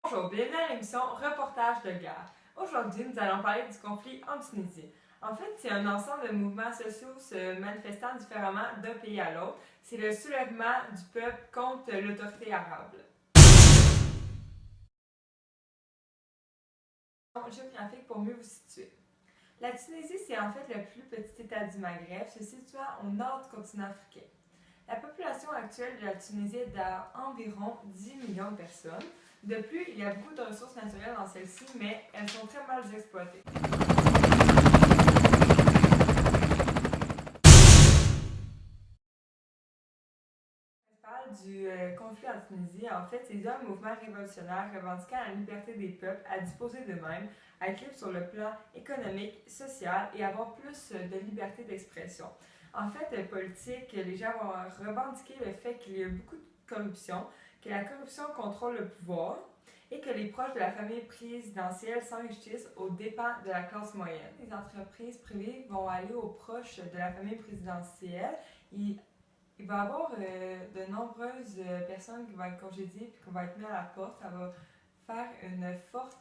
Bonjour, bienvenue à l'émission Reportage de guerre. Aujourd'hui, nous allons parler du conflit en Tunisie. En fait, c'est un ensemble de mouvements sociaux se manifestant différemment d'un pays à l'autre. C'est le soulèvement du peuple contre l'autorité arabe. Géographique pour mieux vous situer. La Tunisie, c'est en fait le plus petit État du Maghreb, se situant au nord du continent africain. La population actuelle de la Tunisie est d'environ 10 millions de personnes. De plus, il y a beaucoup de ressources naturelles dans celles-ci, mais elles sont très mal exploitées. Du conflit en Tunisie, en fait, c'est un mouvement révolutionnaire revendiquant la liberté des peuples à disposer d'eux-mêmes, à être libres sur le plan économique, social et avoir plus de liberté d'expression. En fait, politique, les gens vont revendiquer le fait qu'il y a beaucoup de corruption, que la corruption contrôle le pouvoir et que les proches de la famille présidentielle s'enrichissent aux dépens de la classe moyenne. Les entreprises privées vont aller aux proches de la famille présidentielle. Il va y avoir de nombreuses personnes qui vont être congédiées et qui vont être mises à la porte. Ça va faire une forte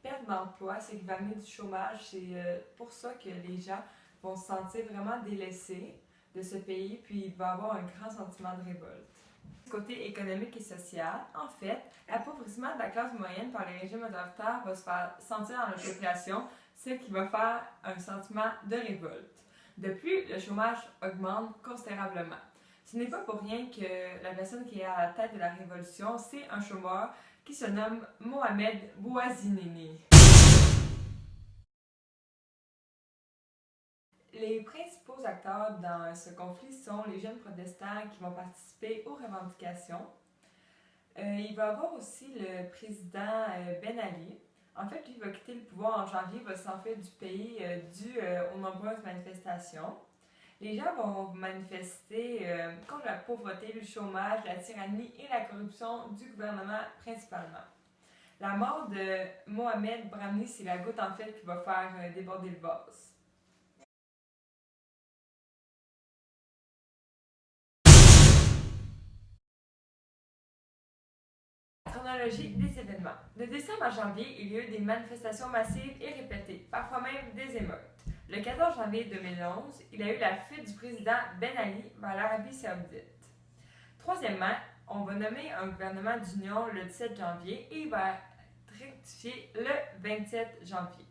perte d'emploi, ce qui va amener du chômage. C'est pour ça que les gens vont se sentir vraiment délaissés de ce pays, puis il va y avoir un grand sentiment de révolte. Côté économique et social, en fait, l'appauvrissement de la classe moyenne par les régimes autoritaires va se faire sentir dans la population, ce qui va faire un sentiment de révolte. De plus, le chômage augmente considérablement. Ce n'est pas pour rien que la personne qui est à la tête de la révolution, c'est un chômeur qui se nomme Mohamed Bouazizi. Les principaux acteurs dans ce conflit sont les jeunes protestants qui vont participer aux revendications. Il va y avoir aussi le président Ben Ali. En fait, lui va quitter le pouvoir en janvier, va s'enfuir du pays dû aux nombreuses manifestations. Les gens vont manifester contre la pauvreté, le chômage, la tyrannie et la corruption du gouvernement principalement. La mort de Mohamed Brahmi, c'est la goutte en fait qui va faire déborder le vase. Chronologie des événements. De décembre à janvier, il y a eu des manifestations massives et répétées, parfois même des émeutes. Le 14 janvier 2011, il y a eu la fuite du président Ben Ali vers l'Arabie Saoudite. Troisièmement, on va nommer un gouvernement d'union le 17 janvier et il va être rectifié le 27 janvier.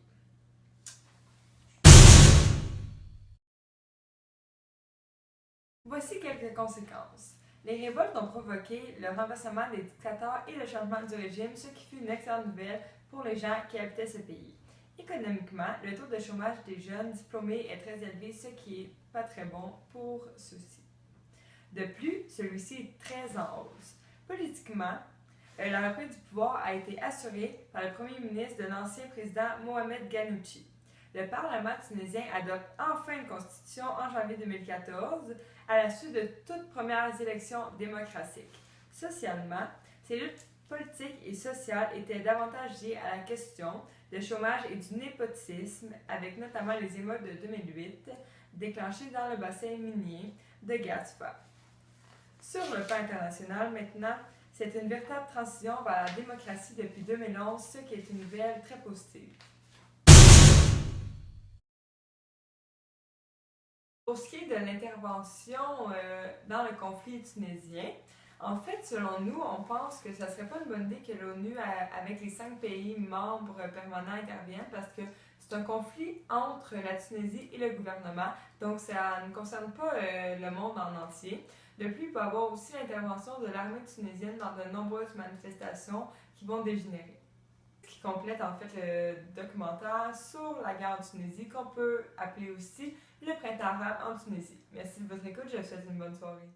Voici quelques conséquences. Les révoltes ont provoqué le renversement des dictateurs et le changement du régime, ce qui fut une excellente nouvelle pour les gens qui habitaient ce pays. Économiquement, le taux de chômage des jeunes diplômés est très élevé, ce qui n'est pas très bon pour ceux-ci. De plus, celui-ci est très en hausse. Politiquement, la reprise du pouvoir a été assurée par le premier ministre de l'ancien président Mohamed Ghannouchi. Le Parlement tunisien adopte enfin une constitution en janvier 2014 à la suite de toutes premières élections démocratiques. Socialement, ces luttes politiques et sociales étaient davantage liées à la question du chômage et du népotisme, avec notamment les émeutes de 2008 déclenchées dans le bassin minier de Gatfa. Sur le plan international, maintenant, c'est une véritable transition vers la démocratie depuis 2011, ce qui est une nouvelle très positive. Pour ce qui est de l'intervention dans le conflit tunisien, en fait, selon nous, on pense que ça ne serait pas une bonne idée que l'ONU, avec les 5 pays membres permanents, interviennent parce que c'est un conflit entre la Tunisie et le gouvernement, donc ça ne concerne pas le monde en entier. De plus, il peut y avoir aussi l'intervention de l'armée tunisienne dans de nombreuses manifestations qui vont dégénérer. Qui complète en fait le documentaire sur la guerre en Tunisie qu'on peut appeler aussi le printemps arabe en Tunisie. Merci de votre écoute, je vous souhaite une bonne soirée.